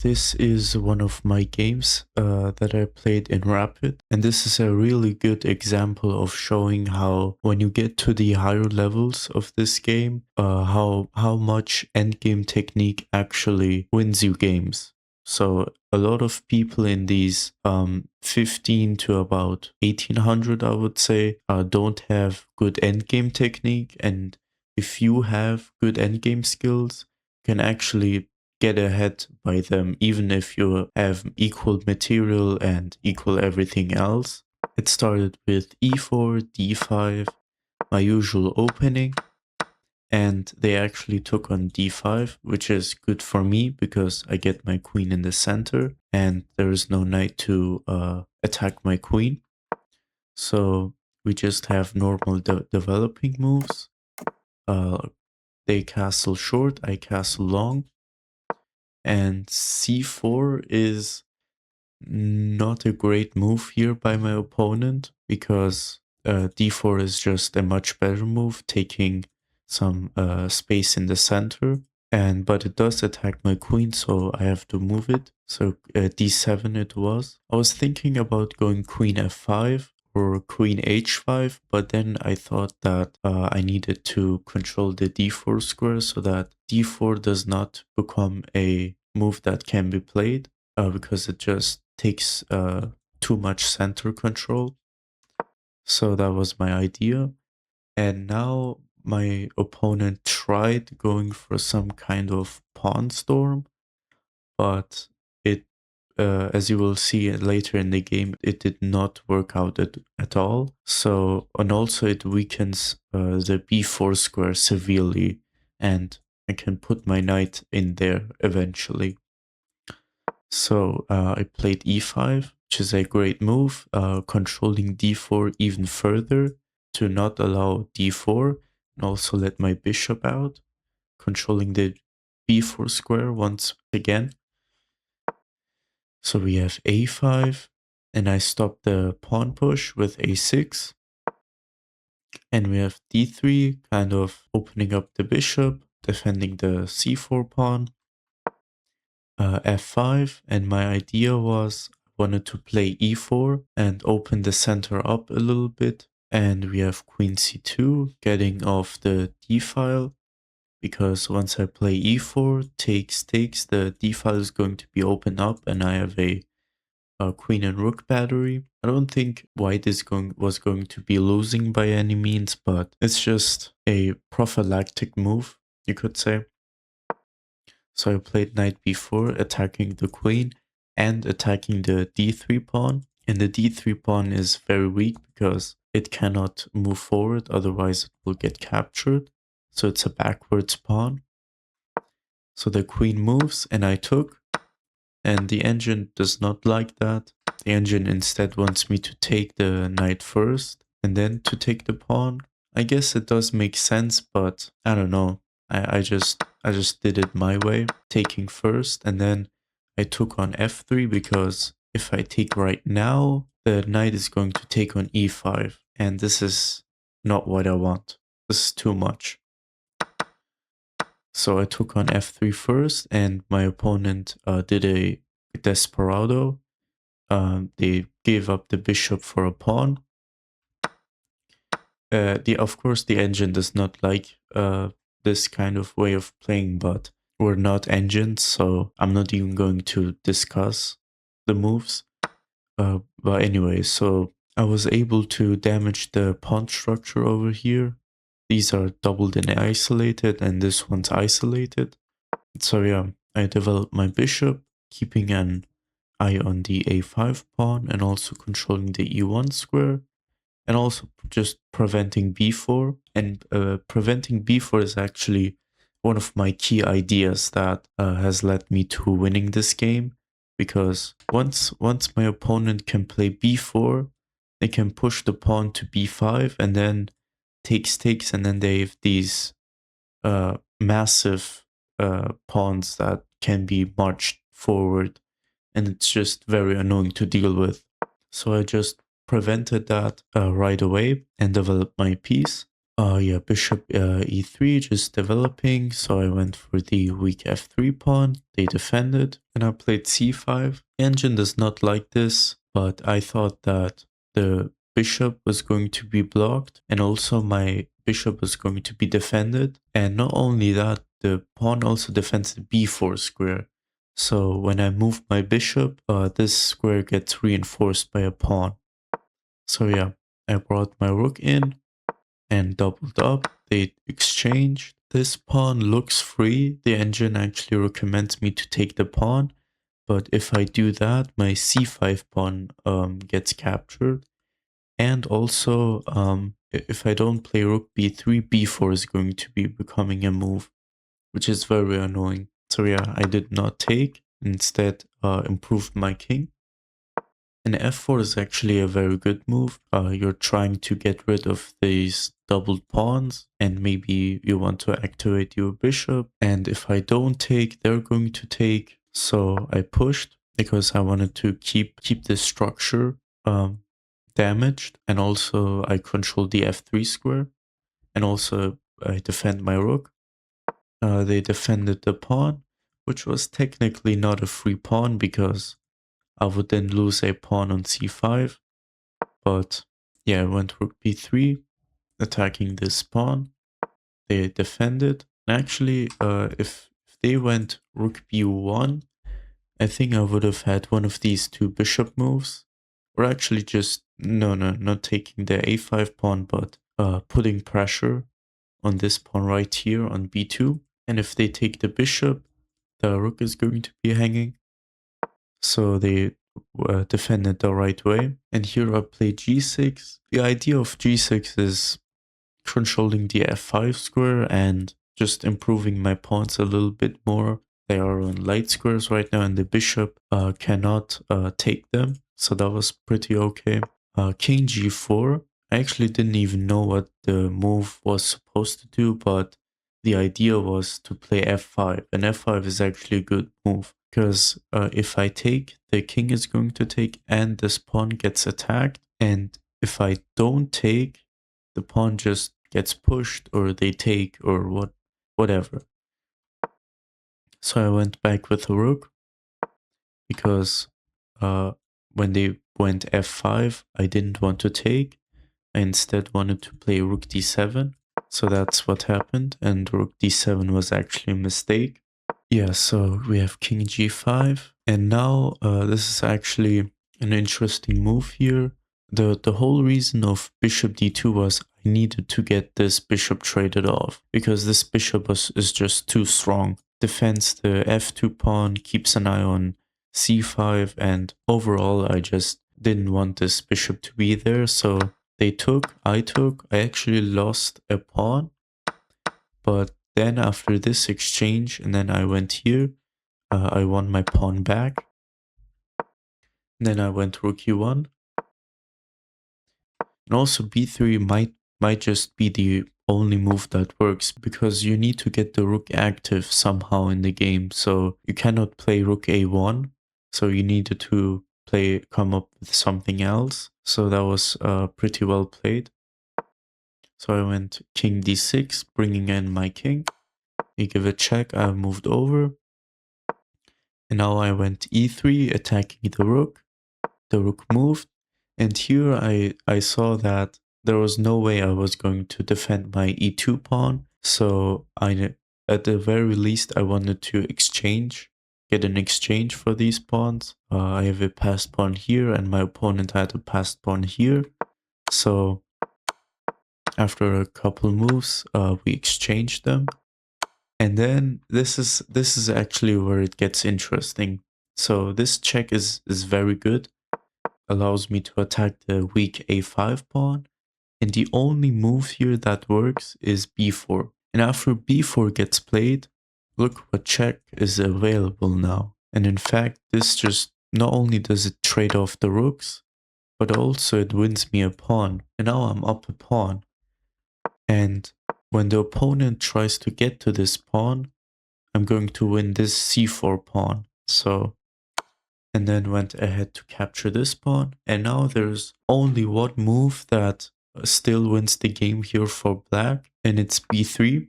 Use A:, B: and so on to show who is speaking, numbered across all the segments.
A: This is one of my games that I played in Rapid, and this is a really good example of showing how when you get to the higher levels of this game, how much endgame technique actually wins you games. So a lot of people in these 15 to about 1800, I would say, don't have good endgame technique, and if you have good endgame skills, you can actually get ahead by them, even if you have equal material and equal everything else. It started with e4, d5, my usual opening, and they actually took on d5, which is good for me because I get my queen in the center and there is no knight to attack my queen. So we just have normal developing moves. They castle short, I castle long, and c4 is not a great move here by my opponent because d4 is just a much better move, taking some space in the center. But it does attack my queen, so I have to move it. So d7 it was. I was thinking about going queen f5 or queen h5, but then I thought that I needed to control the d4 square so that d4 does not become a move that can be played because it just takes too much center control. So that was my idea. And now my opponent tried going for some kind of pawn storm, but it, as you will see later in the game, it did not work out at all. So, and also it weakens the b4 square severely, and I can put my knight in there eventually. So I played e5, which is a great move, controlling d4 even further to not allow d4, and also let my bishop out, controlling the b4 square once again. So we have a5, and I stop the pawn push with a6, and we have d3, kind of opening up the bishop, defending the c4 pawn. F5, and my idea was I wanted to play e4 and open the center up a little bit. And we have queen c2 getting off the d file, because once I play e4, takes, the d file is going to be opened up and I have a queen and rook battery. I don't think white was going to be losing by any means, but it's just a prophylactic move, you could say. So I played knight b4, attacking the queen and attacking the d3 pawn. And the d3 pawn is very weak because it cannot move forward, otherwise it will get captured. So it's a backwards pawn. So the queen moves and I took, and the engine does not like that. The engine instead wants me to take the knight first and then to take the pawn. I guess it does make sense, but I don't know. I just did it my way, taking first, and then I took on f3 because if I take right now, the knight is going to take on e5, and this is not what I want. This is too much. So I took on f3 first, and my opponent did a desperado. They gave up the bishop for a pawn. Of course, the engine does not like this kind of way of playing, but we're not engines, so I'm not even going to discuss the moves. But anyway, so I was able to damage the pawn structure over here. These are doubled and isolated, and this one's isolated. So yeah, I developed my bishop, keeping an eye on the a5 pawn and also controlling the e1 square, and also just preventing b4. And preventing b4 is actually one of my key ideas that has led me to winning this game, because once my opponent can play b4, they can push the pawn to b5 and then takes, and then they have these massive pawns that can be marched forward, and it's just very annoying to deal with. So I just prevented that right away and developed my piece. Yeah, bishop e3 just developing, so I went for the weak f3 pawn. They defended, and I played c5. Engine does not like this, but I thought that the bishop was going to be blocked, and also my bishop was going to be defended. And not only that, the pawn also defends the b4 square. So when I move my bishop, this square gets reinforced by a pawn. So yeah, I brought my rook in and doubled up. They exchanged. This pawn looks free. The engine actually recommends me to take the pawn, but if I do that, my c5 pawn gets captured. And also, if I don't play rook b3, b4 is going to be becoming a move, which is very annoying. So yeah, I did not take. Instead, improved my king. And f4 is actually a very good move. You're trying to get rid of these doubled pawns, and maybe you want to activate your bishop. And if I don't take, they're going to take. So I pushed because I wanted to keep the structure damaged, and also I control the f3 square, and also I defend my rook. They defended the pawn, which was technically not a free pawn because I would then lose a pawn on c5. But yeah, I went rook b3, attacking this pawn. They defended. Actually, if they went rook b1, I think I would have had one of these two bishop moves. Or actually just, no, not taking the a5 pawn, but putting pressure on this pawn right here on b2. And if they take the bishop, the rook is going to be hanging. So they defended the right way. And here I play g6. The idea of g6 is controlling the f5 square and just improving my pawns a little bit more. They are on light squares right now, and the bishop cannot take them. So that was pretty okay. King g4. I actually didn't even know what the move was supposed to do, but the idea was to play f5. And f5 is actually a good move because if I take, the king is going to take and this pawn gets attacked. And if I don't take, the pawn just gets pushed or they take or whatever. So I went back with the rook because when they went f5, I didn't want to take. I instead wanted to play rook d7. So that's what happened, and rook d7 was actually a mistake. Yeah, so we have king g5, and now this is actually an interesting move here. The whole reason of bishop d2 was I needed to get this bishop traded off, because this bishop is just too strong. Defends the f2 pawn, keeps an eye on c5, and overall I just didn't want this bishop to be there, so they took, I actually lost a pawn, but then after this exchange, and then I went here, I won my pawn back. And then I went rook e1. And also b3 might just be the only move that works, because you need to get the rook active somehow in the game. So you cannot play rook a1. So you needed to come up with something else. So that was pretty well played. So I went king d6, bringing in my king. You give a check, I moved over. And now I went e3, attacking the rook. The rook moved. And here I saw that there was no way I was going to defend my e2 pawn. So at the very least, I wanted to get an exchange for these pawns. I have a passed pawn here, and my opponent had a passed pawn here. So after a couple moves, we exchanged them. And then this is actually where it gets interesting. So this check is very good. Allows me to attack the weak a5 pawn. And the only move here that works is b4. And after b4 gets played, look what check is available now. And in fact, this just not only does it trade off the rooks, but also it wins me a pawn. And now I'm up a pawn. And when the opponent tries to get to this pawn, I'm going to win this c4 pawn. So, and then went ahead to capture this pawn. And now there's only one move that still wins the game here for black, and it's b3.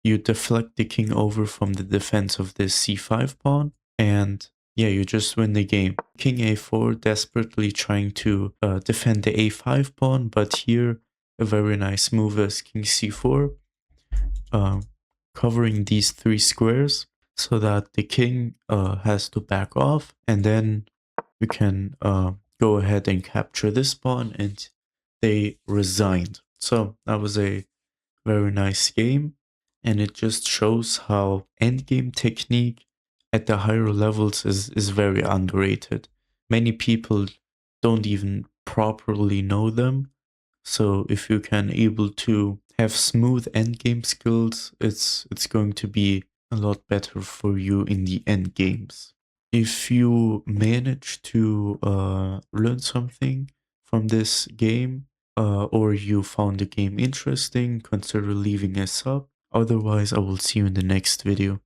A: You deflect the king over from the defense of this c5 pawn, and yeah, you just win the game. King a4, desperately trying to defend the a5 pawn, but here a very nice move is king c4, covering these 3 squares so that the king has to back off, and then you can go ahead and capture this pawn, and they resigned. So that was a very nice game, and it just shows how endgame technique at the higher levels is very underrated. Many people don't even properly know them. So if you can able to have smooth endgame skills, it's going to be a lot better for you in the end games. If you manage to learn something from this game, or you found the game interesting, consider leaving a sub. Otherwise, I will see you in the next video.